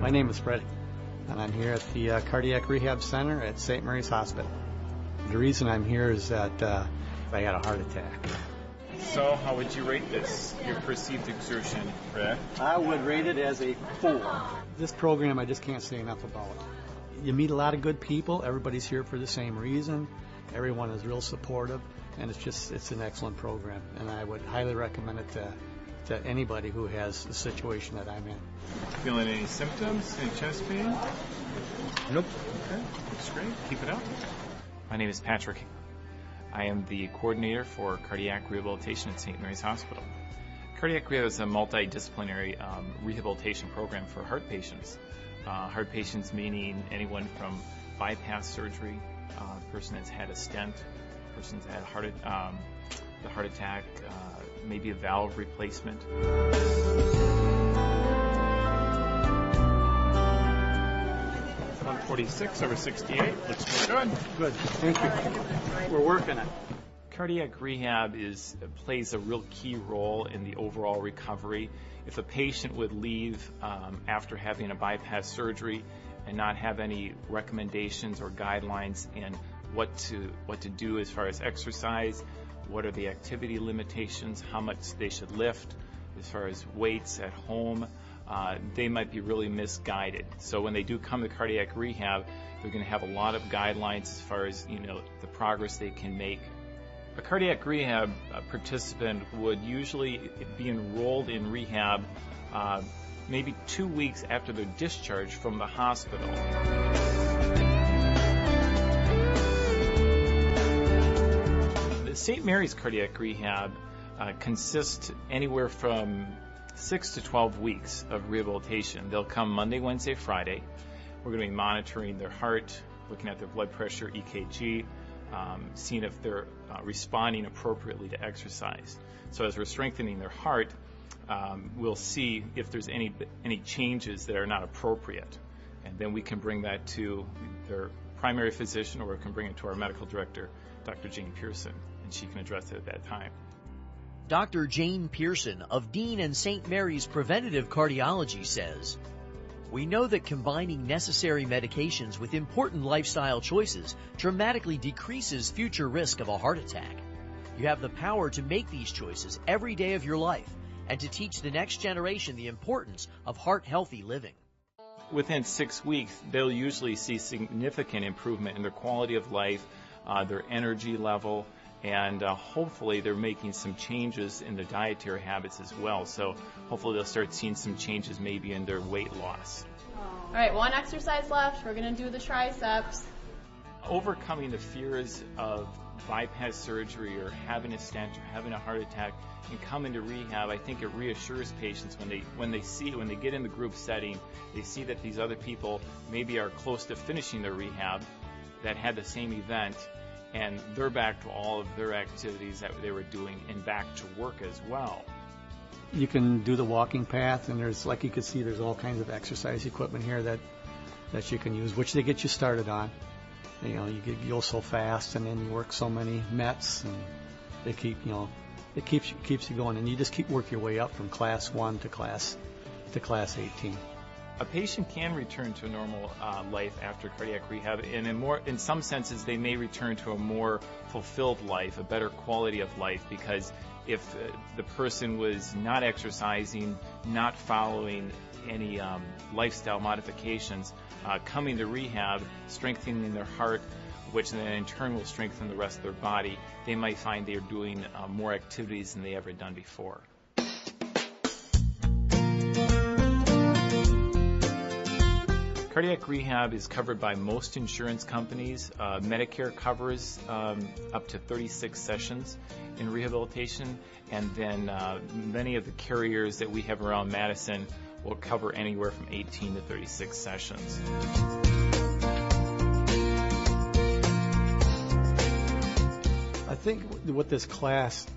My name is Fred, and I'm here at the Cardiac Rehab Center at St. Mary's Hospital. The reason I'm here is that I had a heart attack. So how would you rate this, your perceived exertion, Fred? I would rate it as a 4. This program, I just can't say enough about. You meet a lot of good people. Everybody's here for the same reason. Everyone is real supportive, and it's an excellent program, and I would highly recommend it to anybody who has the situation that I'm in. Feeling any symptoms, any chest pain? Nope. Okay, looks great. Keep it up. My name is Patrick. I am the coordinator for cardiac rehabilitation at St. Mary's Hospital. Cardiac rehab is a multidisciplinary rehabilitation program for heart patients. Heart patients meaning anyone from bypass surgery, person that's had a stent, person that's had the heart attack, maybe a valve replacement. 146 over 68. Looks good. Good. Thank you. We're working it. Cardiac rehab plays a real key role in the overall recovery. If a patient would leave after having a bypass surgery and not have any recommendations or guidelines in what to do as far as exercise, what are the activity limitations, how much they should lift, as far as weights at home, they might be really misguided. So when they do come to cardiac rehab, they're going to have a lot of guidelines as far as the progress they can make. A cardiac rehab participant would usually be enrolled in rehab maybe 2 weeks after their discharge from the hospital. The St. Mary's Cardiac Rehab consists anywhere from 6 to 12 weeks of rehabilitation. They'll come Monday, Wednesday, Friday. We're going to be monitoring their heart, looking at their blood pressure, EKG, seeing if they're responding appropriately to exercise. So as we're strengthening their heart, we'll see if there's any changes that are not appropriate. And then we can bring that to their primary physician, or we can bring it to our medical director, Dr. Jane Pearson, and she can address it at that time. Dr. Jane Pearson of Dean and St. Mary's Preventative Cardiology says, "We know that combining necessary medications with important lifestyle choices dramatically decreases future risk of a heart attack. You have the power to make these choices every day of your life and to teach the next generation the importance of heart-healthy living." Within 6 weeks, they'll usually see significant improvement in their quality of life, their energy level, and hopefully they're making some changes in their dietary habits as well. So hopefully they'll start seeing some changes maybe in their weight loss. All right, one exercise left. We're going to do the triceps. Overcoming the fears of bypass surgery or having a stent or having a heart attack and coming to rehab, I think it reassures patients when they get in the group setting, they see that these other people maybe are close to finishing their rehab that had the same event, and they're back to all of their activities that they were doing and back to work as well. You can do the walking path, and there's, like you can see, there's all kinds of exercise equipment here that you can use, which they get you started on. You go so fast, and then you work so many METs, and they it keeps you going, and you just keep working your way up from class 1 to class 18. A patient can return to a normal life after cardiac rehab, and in some senses they may return to a more fulfilled life, a better quality of life, because if the person was not exercising, not following any lifestyle modifications, coming to rehab, strengthening their heart, which then in turn will strengthen the rest of their body, they might find they're doing more activities than they ever done before. Cardiac rehab is covered by most insurance companies. Medicare covers up to 36 sessions in rehabilitation, and then many of the carriers that we have around Madison will cover anywhere from 18 to 36 sessions. I think what this class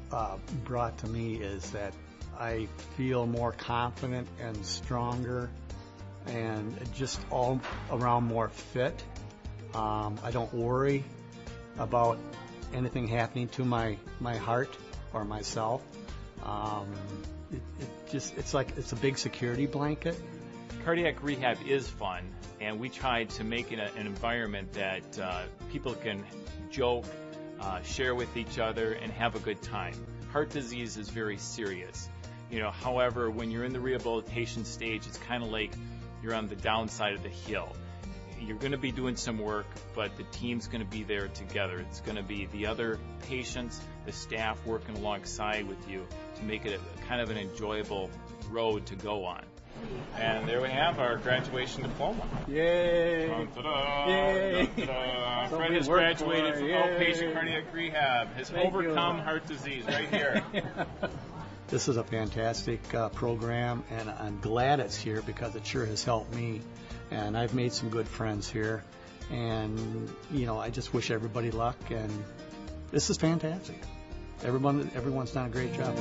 brought to me is that I feel more confident and stronger and just all around more fit. I don't worry about anything happening to my heart or myself. It's like it's a big security blanket, Cardiac rehab is fun, and we tried to make it an environment that people can joke, share with each other, and have a good time. Heart disease is very serious. However, when you're in the rehabilitation stage, it's kind of like you're on the downside of the hill. You're going to be doing some work, but the team's going to be there together. It's going to be the other patients, the staff working alongside with you to make it a kind of an enjoyable road to go on. And there we have our graduation diploma. Yay! Dun-da-da, Yay! dun-da-da. Fred has graduated from outpatient cardiac rehab, has overcome heart disease right here. This is a fantastic program, and I'm glad it's here because it sure has helped me. And I've made some good friends here. And, I just wish everybody luck. And this is fantastic. Everyone's done a great job.